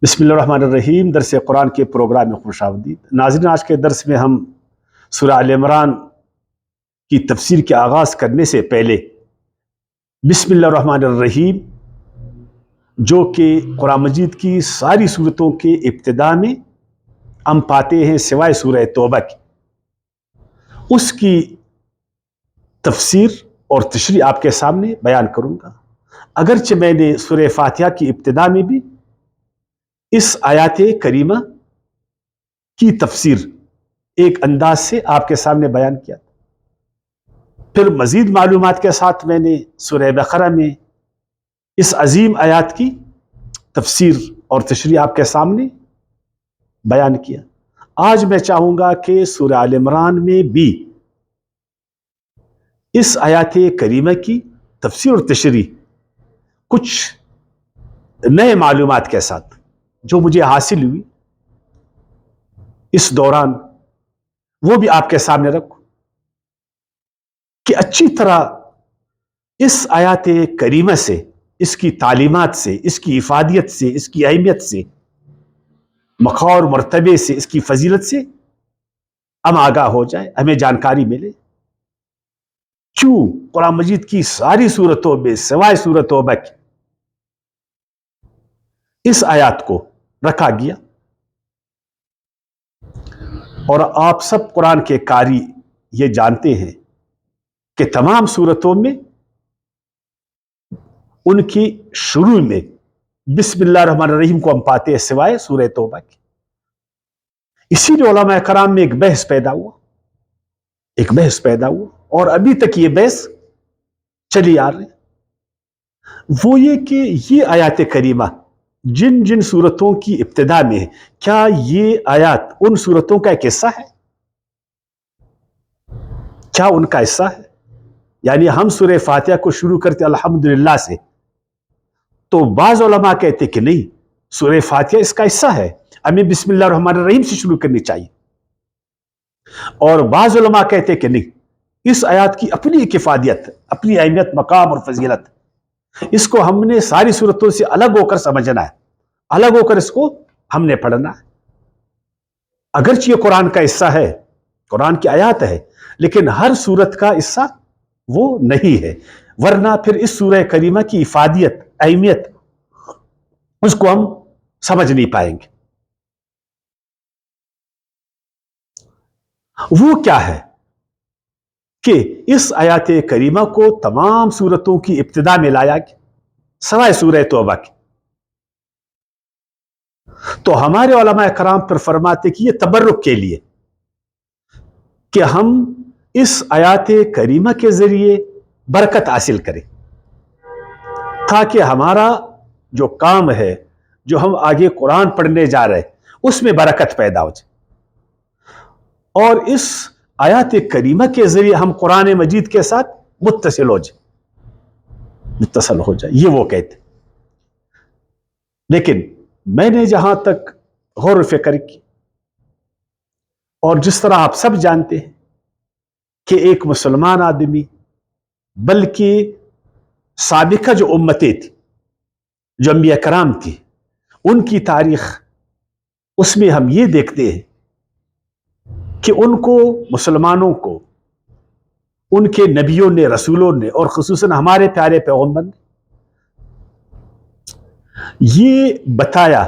بسم اللہ الرحمن الرحیم۔ درس قرآن کے پروگرام میں خوش آمدید ناظرین۔ آج کے درس میں ہم سورہ آل عمران کی تفسیر کے آغاز کرنے سے پہلے بسم اللہ الرحمن الرحیم جو کہ قرآن مجید کی ساری صورتوں کے ابتدا میں ہم پاتے ہیں سوائے سورہ توبہ کی، اس کی تفسیر اور تشریح آپ کے سامنے بیان کروں گا۔ اگرچہ میں نے سورہ فاتحہ کی ابتدا میں بھی اس آیات کریمہ کی تفسیر ایک انداز سے آپ کے سامنے بیان کیا تھا، پھر مزید معلومات کے ساتھ میں نے سورہ بقرہ میں اس عظیم آیات کی تفسیر اور تشریح آپ کے سامنے بیان کیا۔ آج میں چاہوں گا کہ سورہ آل عمران میں بھی اس آیات کریمہ کی تفسیر اور تشریح کچھ نئے معلومات کے ساتھ جو مجھے حاصل ہوئی اس دوران وہ بھی آپ کے سامنے رکھوں کہ اچھی طرح اس آیات کریمہ سے، اس کی تعلیمات سے، اس کی افادیت سے، اس کی اہمیت سے، مقام اور مرتبے سے، اس کی فضیلت سے ہم آگاہ ہو جائیں، ہمیں جانکاری ملے۔ کیوں قرآن مجید کی ساری صورتوں میں سوائے سورہ توبہ کی اس آیات کو رکھا گیا؟ اور آپ سب قرآن کے قاری یہ جانتے ہیں کہ تمام صورتوں میں ان کی شروع میں بسم اللہ الرحمن الرحیم کو ہم پاتے ہیں سوائے سورہ توبہ کی۔ اسی لیے علماء کرام میں ایک بحث پیدا ہوا اور ابھی تک یہ بحث چلی آ رہی، وہ یہ کہ یہ آیات کریمہ جن جن صورتوں کی ابتدا میں ہے، کیا یہ آیات ان صورتوں کا ایک حصہ ہے؟ کیا ان کا حصہ ہے؟ یعنی ہم سورہ فاتحہ کو شروع کرتے الحمدللہ سے، تو بعض علماء کہتے کہ نہیں، سورہ فاتحہ اس کا حصہ ہے، ہمیں بسم اللہ الرحمن الرحیم سے شروع کرنی چاہیے۔ اور بعض علماء کہتے کہ نہیں، اس آیات کی اپنی ایک افادیت، اپنی اہمیت، مقام اور فضیلت، اس کو ہم نے ساری صورتوں سے الگ ہو کر سمجھنا ہے، الگ ہو کر اس کو ہم نے پڑھنا ہے۔ اگرچہ یہ قرآن کا حصہ ہے، قرآن کی آیات ہے، لیکن ہر صورت کا حصہ وہ نہیں ہے، ورنہ پھر اس سورہ کریمہ کی افادیت، اہمیت، اس کو ہم سمجھ نہیں پائیں گے۔ وہ کیا ہے کہ اس آیات کریمہ کو تمام صورتوں کی ابتدا میں لایا گیا سوائے سورہ توبہ کی۔ تو ہمارے علماء کرام پر فرماتے کہ یہ تبرک کے لیے کہ ہم اس آیات کریمہ کے ذریعے برکت حاصل کریں، تاکہ ہمارا جو کام ہے، جو ہم آگے قرآن پڑھنے جا رہے ہیں، اس میں برکت پیدا ہو جائے، اور اس آیات کریمہ کے ذریعے ہم قرآن مجید کے ساتھ متصل ہو جائے، یہ وہ کہتے۔ لیکن میں نے جہاں تک غور و فکر کی، اور جس طرح آپ سب جانتے ہیں کہ ایک مسلمان آدمی، بلکہ سابقہ جو امتیں تھی، جو انبیاء کرام تھی، ان کی تاریخ، اس میں ہم یہ دیکھتے ہیں کہ ان کو، مسلمانوں کو، ان کے نبیوں نے، رسولوں نے، اور خصوصاً ہمارے پیارے پیغمبر نے یہ بتایا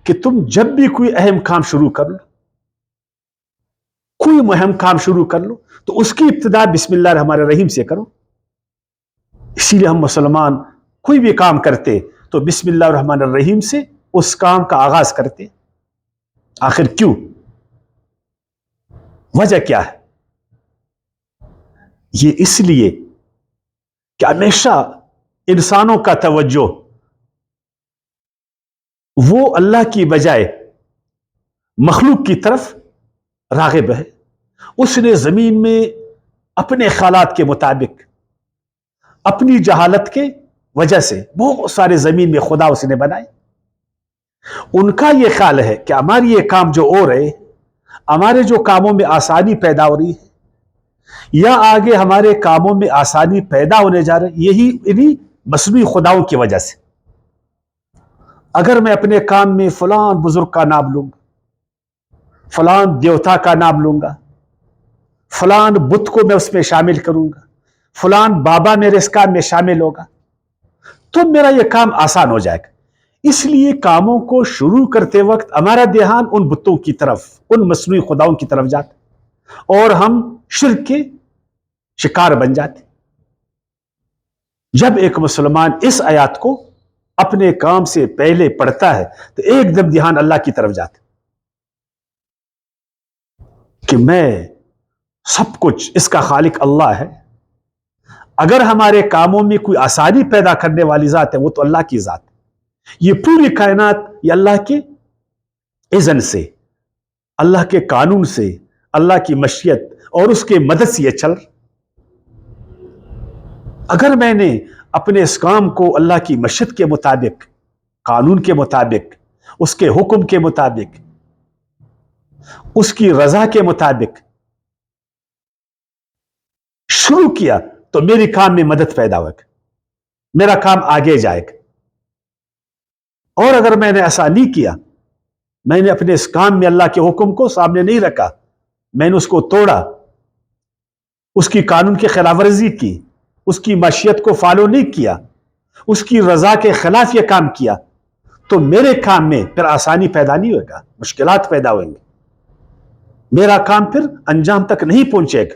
کہ تم جب بھی کوئی اہم کام شروع کر لو، کوئی مہم کام شروع کر لو، تو اس کی ابتدا بسم اللہ الرحمن الرحیم سے کرو۔ اسی لیے ہم مسلمان کوئی بھی کام کرتے تو بسم اللہ الرحمن الرحیم سے اس کام کا آغاز کرتے۔ آخر کیوں؟ وجہ کیا ہے؟ یہ اس لیے کہ ہمیشہ انسانوں کا توجہ وہ اللہ کی بجائے مخلوق کی طرف راغب ہے۔ اس نے زمین میں اپنے خیالات کے مطابق، اپنی جہالت کے وجہ سے بہت سارے زمین میں خدا اس نے بنائے۔ ان کا یہ خیال ہے کہ ہماری یہ کام جو ہو رہے، ہمارے جو کاموں میں آسانی پیدا ہو رہی ہے، یا آگے ہمارے کاموں میں آسانی پیدا ہونے جا رہے، یہی انہی مصنوعی خداؤں کی وجہ سے۔ اگر میں اپنے کام میں فلان بزرگ کا نام لوں گا، فلان دیوتا کا نام لوں گا، فلان بت کو میں اس میں شامل کروں گا، فلان بابا میرے اس کام میں شامل ہوگا، تو میرا یہ کام آسان ہو جائے گا۔ اس لیے کاموں کو شروع کرتے وقت ہمارا دھیان ان بتوں کی طرف، ان مصنوعی خداؤں کی طرف جاتا اور ہم شرک کے شکار بن جاتے۔ جب ایک مسلمان اس آیات کو اپنے کام سے پہلے پڑھتا ہے تو ایک دم دھیان اللہ کی طرف جاتا کہ میں سب کچھ، اس کا خالق اللہ ہے۔ اگر ہمارے کاموں میں کوئی آسانی پیدا کرنے والی ذات ہے وہ تو اللہ کی ذات ہے۔ یہ پوری کائنات یہ اللہ کے اذن سے، اللہ کے قانون سے، اللہ کی مشیت اور اس کے مدد سے یہ چل رہا۔ اگر میں نے اپنے اس کام کو اللہ کی مشیت کے مطابق، قانون کے مطابق، اس کے حکم کے مطابق، اس کی رضا کے مطابق شروع کیا تو میرے کام میں مدد پیدا ہوگا، میرا کام آگے جائے گا۔ اور اگر میں نے ایسا نہیں کیا، میں نے اپنے اس کام میں اللہ کے حکم کو سامنے نہیں رکھا، میں نے اس کو توڑا، اس کی قانون کی خلاف ورزی کی، اس کی مشیت کو فالو نہیں کیا، اس کی رضا کے خلاف یہ کام کیا، تو میرے کام میں پھر آسانی پیدا نہیں ہوگا، مشکلات پیدا ہوئیں گے، میرا کام پھر انجام تک نہیں پہنچے گا۔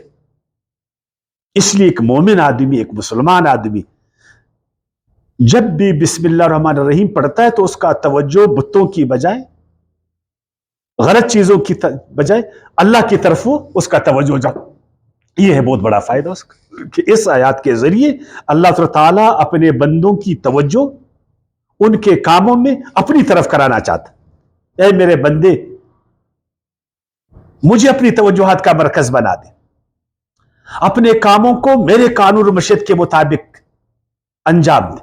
اس لیے ایک مومن آدمی، ایک مسلمان آدمی جب بھی بسم اللہ الرحمن الرحیم پڑھتا ہے تو اس کا توجہ بتوں کی بجائے، غلط چیزوں کی بجائے اللہ کی طرف وہ اس کا توجہ جا۔ یہ ہے بہت بڑا فائدہ اس کا کہ اس آیات کے ذریعے اللہ تعالیٰ اپنے بندوں کی توجہ ان کے کاموں میں اپنی طرف کرانا چاہتا۔ اے میرے بندے، مجھے اپنی توجہات کا مرکز بنا دے، اپنے کاموں کو میرے قانون و مشیت کے مطابق انجام دے۔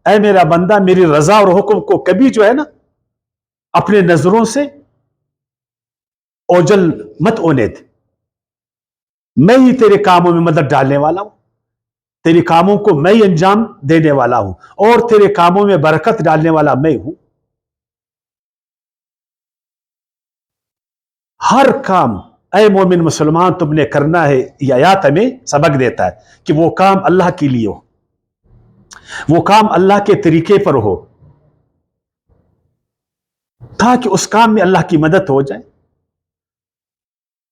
اے میرا بندہ، میری رضا اور حکم کو کبھی جو ہے نا اپنے نظروں سے اوجل مت ہونے دے۔ میں ہی تیرے کاموں میں مدد ڈالنے والا ہوں، تیرے کاموں کو میں ہی انجام دینے والا ہوں، اور تیرے کاموں میں برکت ڈالنے والا میں ہوں۔ ہر کام اے مومن مسلمان تم نے کرنا ہے، یہ آیات ہمیں سبق دیتا ہے کہ وہ کام اللہ کے لیے ہو، وہ کام اللہ کے طریقے پر ہو، تاکہ اس کام میں اللہ کی مدد ہو جائے،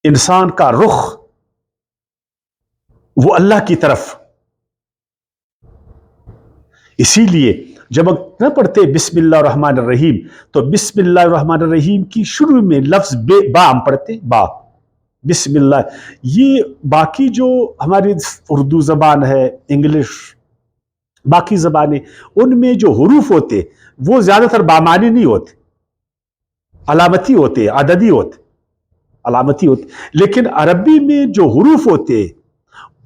انسان کا رخ وہ اللہ کی طرف۔ اسی لیے جب ہم نہ پڑھتے بسم اللہ الرحمن الرحیم تو بسم اللہ الرحمن الرحیم کی شروع میں لفظ با ہم پڑھتے، با، بسم اللہ۔ یہ باقی جو ہماری اردو زبان ہے، انگلش، باقی زبانیں، ان میں جو حروف ہوتے وہ زیادہ تر بامانی نہیں ہوتے، علامتی ہوتے، عددی ہوتے، علامتی ہوتے۔ لیکن عربی میں جو حروف ہوتے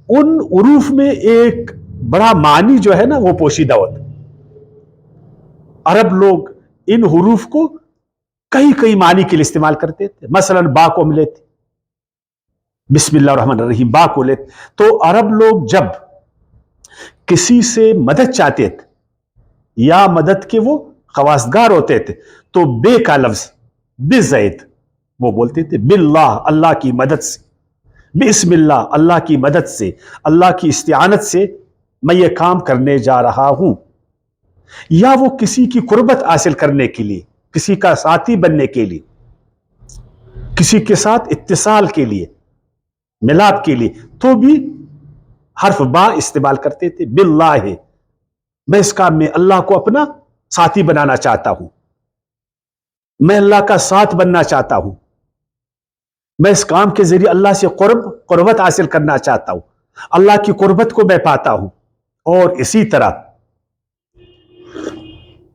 ان حروف میں ایک بڑا معنی جو ہے نا وہ پوشیدہ ہوتا۔ عرب لوگ ان حروف کو کئی کئی معنی کے لیے استعمال کرتے تھے۔ مثلا با کو ہم لیتے، بسم اللہ الرحمن الرحیم، با کو لیتے تو عرب لوگ جب کسی سے مدد چاہتے تھے یا مدد کے وہ خواستگار ہوتے تھے تو بے کا لفظ بزید وہ بولتے تھے، باللہ، اللہ کی مدد سے، بسم اللہ، اللہ کی مدد سے، اللہ کی استعانت سے میں یہ کام کرنے جا رہا ہوں۔ یا وہ کسی کی قربت حاصل کرنے کے لیے، کسی کا ساتھی بننے کے لیے، کسی کے ساتھ اتصال کے لیے، ملاپ کے لیے، تو بھی حرف با استعمال کرتے تھے۔ باللہ، میں اس کام میں اللہ کو اپنا ساتھی بنانا چاہتا ہوں، میں اللہ کا ساتھ بننا چاہتا ہوں، میں اس کام کے ذریعے اللہ سے قربت حاصل کرنا چاہتا ہوں، اللہ کی قربت کو میں پاتا ہوں۔ اور اسی طرح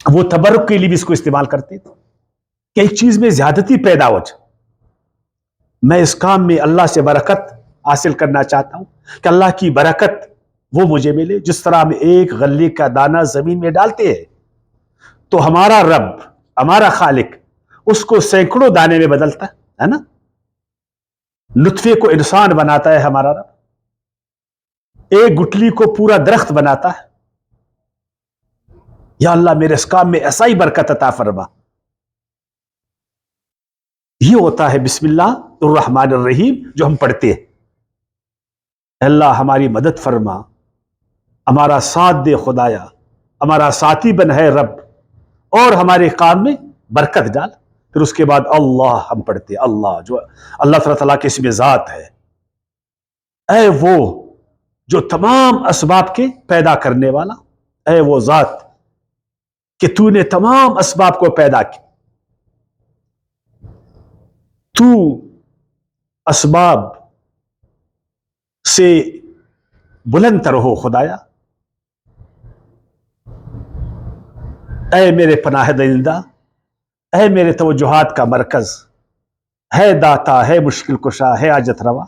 وہ تبرک کے لیے بھی اس کو استعمال کرتے تھے کہ ایک چیز میں زیادتی پیدا ہو جائے، میں اس کام میں اللہ سے برکت حاصل کرنا چاہتا ہوں کہ اللہ کی برکت وہ مجھے ملے۔ جس طرح ہم ایک غلے کا دانہ زمین میں ڈالتے ہیں تو ہمارا رب، ہمارا خالق اس کو سینکڑوں دانے میں بدلتا ہے نا، نطفے کو انسان بناتا ہے ہمارا رب، ایک گٹلی کو پورا درخت بناتا ہے، یا اللہ میرے اس کام میں ایسا ہی برکت عطا فرما. یہ ہوتا ہے بسم اللہ الرحمن الرحیم جو ہم پڑھتے ہیں. اللہ ہماری مدد فرما، ہمارا ساتھ دے خدایا، ہمارا ساتھی بن ہے رب، اور ہمارے کام میں برکت ڈال. پھر اس کے بعد اللہ ہم پڑھتے ہیں. اللہ جو اللہ تعالیٰ کے اسم ذات ہے، اے وہ جو تمام اسباب کے پیدا کرنے والا، اے وہ ذات کہ تو نے تمام اسباب کو پیدا کی، تو اسباب سے بلند تر ہو خدایا. اے میرے پناہ دہندہ، اے میرے توجہات کا مرکز، ہے داتا، ہے مشکل کشا، ہے حاجت روا،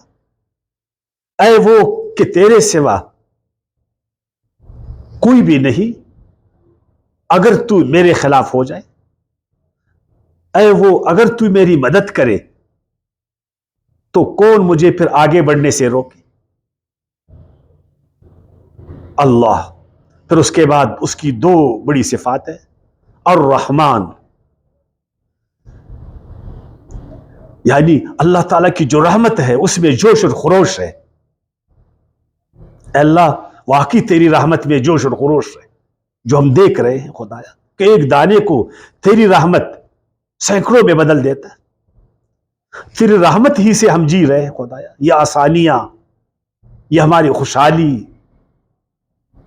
اے وہ کہ تیرے سوا کوئی بھی نہیں، اگر تو میرے خلاف ہو جائے، اے وہ اگر تو میری مدد کرے تو کون مجھے پھر آگے بڑھنے سے روکے. اللہ. پھر اس کے بعد اس کی دو بڑی صفات ہے. الرحمن، یعنی اللہ تعالیٰ کی جو رحمت ہے اس میں جوش اور خروش ہے. اے اللہ واقعی تیری رحمت میں جوش اور خروش ہے جو ہم دیکھ رہے ہیں خدایا، کہ ایک دانے کو تیری رحمت سینکڑوں میں بدل دیتا ہے. تیری رحمت ہی سے ہم جی رہے ہیں خدایا. یہ آسانیاں، یہ ہماری خوشحالی،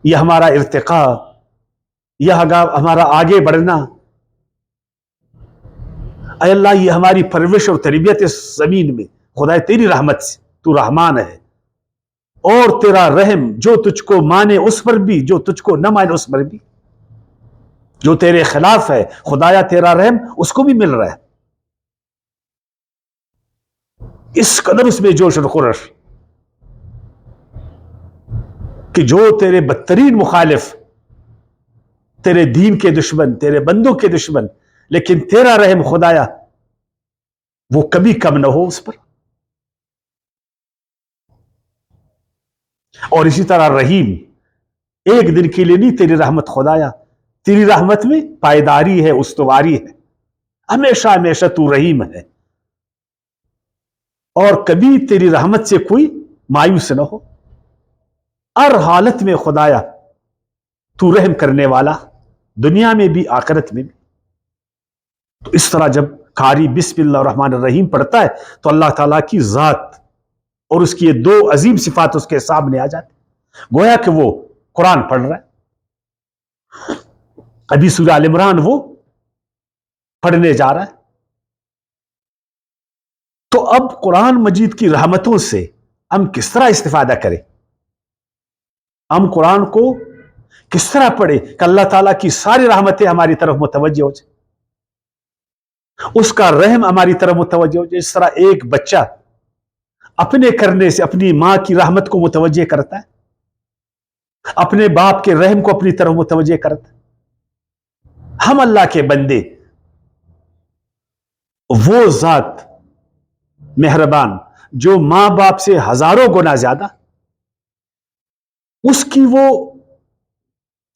یہ ہمارا ارتقاء، یہ ہمارا آگے بڑھنا، اے اللہ یہ ہماری پرورش اور تربیت اس زمین میں خدا تیری رحمت سے. تو رحمان ہے، اور تیرا رحم جو تجھ کو مانے اس پر بھی، جو تجھ کو نہ مانے اس پر بھی، جو تیرے خلاف ہے خدایا تیرا رحم اس کو بھی مل رہا ہے. اس قدر اس میں جوش اور خروش کہ جو تیرے بدترین مخالف، تیرے دین کے دشمن، تیرے بندوں کے دشمن، لیکن تیرا رحم خدایا وہ کبھی کم نہ ہو اس پر. اور اسی طرح رحیم، ایک دن کے لیے نہیں تیری رحمت خدایا، تیری رحمت میں پائیداری ہے، استواری ہے، ہمیشہ ہمیشہ تو رحیم ہے، اور کبھی تیری رحمت سے کوئی مایوس نہ ہو. ہر حالت میں خدایا تو رحم کرنے والا، دنیا میں بھی آخرت میں بھی. تو اس طرح جب قاری بسم اللہ الرحمن الرحیم پڑھتا ہے تو اللہ تعالیٰ کی ذات اور اس کی یہ دو عظیم صفات اس کے سامنے آ جاتی، گویا کہ وہ قرآن پڑھ رہا ہے. ابھی سورہ آل عمران وہ پڑھنے جا رہا ہے. تو اب قرآن مجید کی رحمتوں سے ہم کس طرح استفادہ کریں؟ ہم قرآن کو کس طرح پڑھیں کہ اللہ تعالیٰ کی ساری رحمتیں ہماری طرف متوجہ ہو جائیں، اس کا رحم ہماری طرف متوجہ ہو جائے. اس طرح ایک بچہ اپنے کرنے سے اپنی ماں کی رحمت کو متوجہ کرتا ہے، اپنے باپ کے رحم کو اپنی طرف متوجہ کرتا ہے. ہم اللہ کے بندے، وہ ذات مہربان جو ماں باپ سے ہزاروں گنا زیادہ، اس کی وہ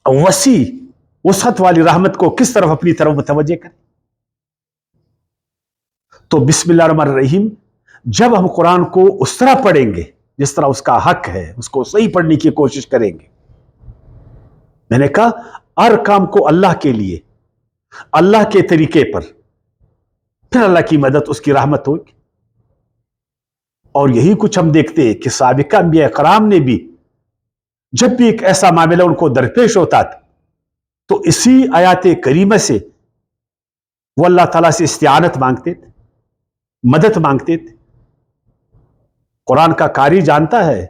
وسیع وسعت والی رحمت کو کس طرف اپنی طرف متوجہ کریں. تو بسم اللہ الرحمن الرحیم جب ہم قرآن کو اس طرح پڑھیں گے جس طرح اس کا حق ہے، اس کو صحیح پڑھنے کی کوشش کریں گے. میں نے کہا ہر کام کو اللہ کے لیے، اللہ کے طریقے پر، پھر اللہ کی مدد، اس کی رحمت ہوگی. اور یہی کچھ ہم دیکھتے ہیں کہ سابقہ انبیاء کرام نے بھی جب بھی ایک ایسا معاملہ ان کو درپیش ہوتا تھا تو اسی آیات کریمہ سے وہ اللہ تعالیٰ سے استعانت مانگتے تھے، مدد مانگتے تھے. قرآن کا قاری جانتا ہے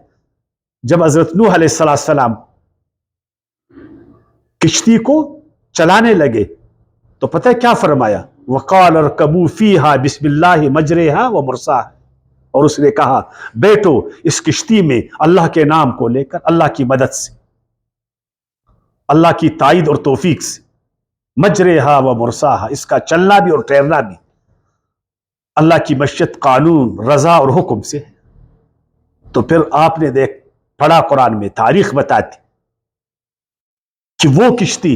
جب حضرت نوح علیہ السلام کشتی کو چلانے لگے تو پتہ ہے کیا فرمایا؟ وَقَالَ ارْكَبُوا فِيهَا بِسْمِ اللَّهِ مَجْرَيْهَا وَمُرْسَاهَا. اور اس نے کہا بیٹھو اس کشتی میں اللہ کے نام کو لے کر، اللہ کی مدد سے، اللہ کی تائید اور توفیق سے. مجرہا و مرساہا، اس کا چلنا بھی اور ٹھہرنا بھی اللہ کی مشیت، قانون، رضا اور حکم سے. تو پھر آپ نے پڑھا قرآن میں تاریخ بتاتی کہ وہ کشتی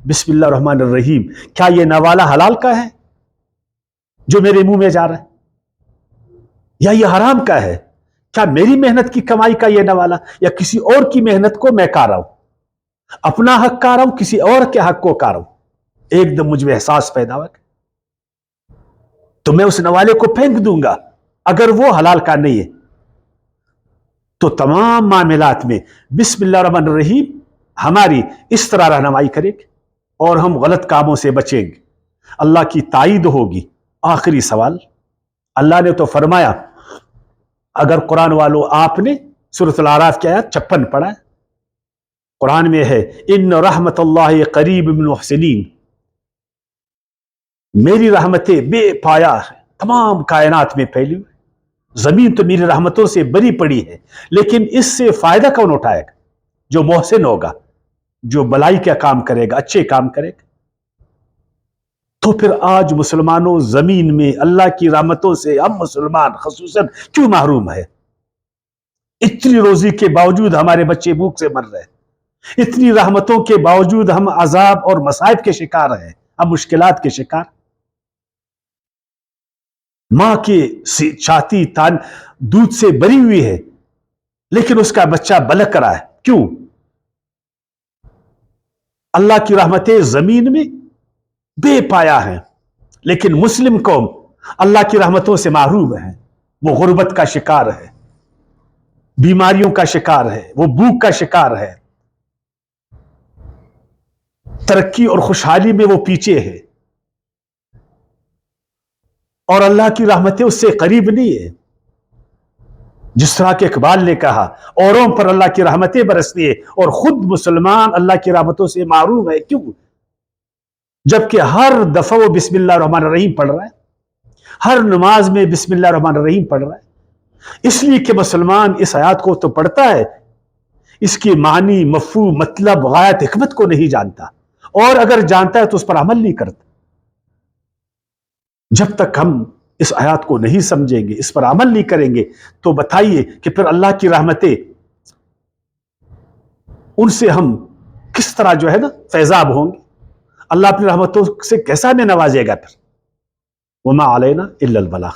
بسم اللہ الرحمن الرحیم، کیا یہ نوالا حلال کا ہے جو میرے منہ میں جا رہا ہے، یا یہ حرام کا ہے؟ کیا میری محنت کی کمائی کا یہ نوالا، یا کسی اور کی محنت کو میں کھا رہا ہوں، اپنا حق کھا رہا ہوں، کسی اور کے حق کو کھا رہا ہوں؟ ایک دم مجھ میں احساس پیدا ہوا تو میں اس نوالے کو پھینک دوں گا اگر وہ حلال کا نہیں ہے۔ تو تمام معاملات میں بسم اللہ الرحمن الرحیم ہماری اس طرح رہنمائی کرے گی اور ہم غلط کاموں سے بچیں گے، اللہ کی تائید ہوگی۔ آخری سوال، اللہ نے تو فرمایا، اگر قرآن والوں آپ نے سورۃ الاعراف کی آیت 56 پڑھا ہے، قرآن میں ہے ان رحمت اللہ قریب من المحسنین، میری رحمتیں بے پایا ہے، تمام کائنات میں پھیلی ہوئی، زمین تو میری رحمتوں سے بری پڑی ہے، لیکن اس سے فائدہ کون اٹھائے گا؟ جو محسن ہوگا، جو بلائی کا کام کرے گا، اچھے کام کرے گا۔ تو پھر آج مسلمانوں زمین میں اللہ کی رحمتوں سے ہم مسلمان خصوصاً کیوں محروم ہے؟ اتنی روزی کے باوجود ہمارے بچے بھوک سے مر رہے ہیں، اتنی رحمتوں کے باوجود ہم عذاب اور مصائب کے شکار ہیں، ہم مشکلات کے شکار۔ ماں کی چھاتی تان دودھ سے بری ہوئی ہے لیکن اس کا بچہ بلک رہا ہے، کیوں؟ اللہ کی رحمتیں زمین میں بے پایا ہیں، لیکن مسلم قوم اللہ کی رحمتوں سے محروم ہے، وہ غربت کا شکار ہے، بیماریوں کا شکار ہے، وہ بھوک کا شکار ہے، ترقی اور خوشحالی میں وہ پیچھے ہے، اور اللہ کی رحمتیں اس سے قریب نہیں ہے۔ جس طرح کہ اقبال نے کہا، اوروں پر اللہ کی رحمتیں برستی ہے اور خود مسلمان اللہ کی رحمتوں سے محروم ہے، کیوں؟ جبکہ ہر دفعہ وہ بسم اللہ الرحمن الرحیم پڑھ رہا ہے، ہر نماز میں بسم اللہ الرحمن الرحیم پڑھ رہا ہے۔ اس لیے کہ مسلمان اس آیات کو تو پڑھتا ہے، اس کی معنی، مفہوم، مطلب، غایت، حکمت کو نہیں جانتا، اور اگر جانتا ہے تو اس پر عمل نہیں کرتا۔ جب تک ہم اس آیات کو نہیں سمجھیں گے، اس پر عمل نہیں کریں گے، تو بتائیے کہ پھر اللہ کی رحمتیں ان سے ہم کس طرح جو ہے نا فیضاب ہوں گے؟ اللہ اپنی رحمتوں سے کیسا ہمیں نوازے گا پھر؟ وما علینا الا البلاغ۔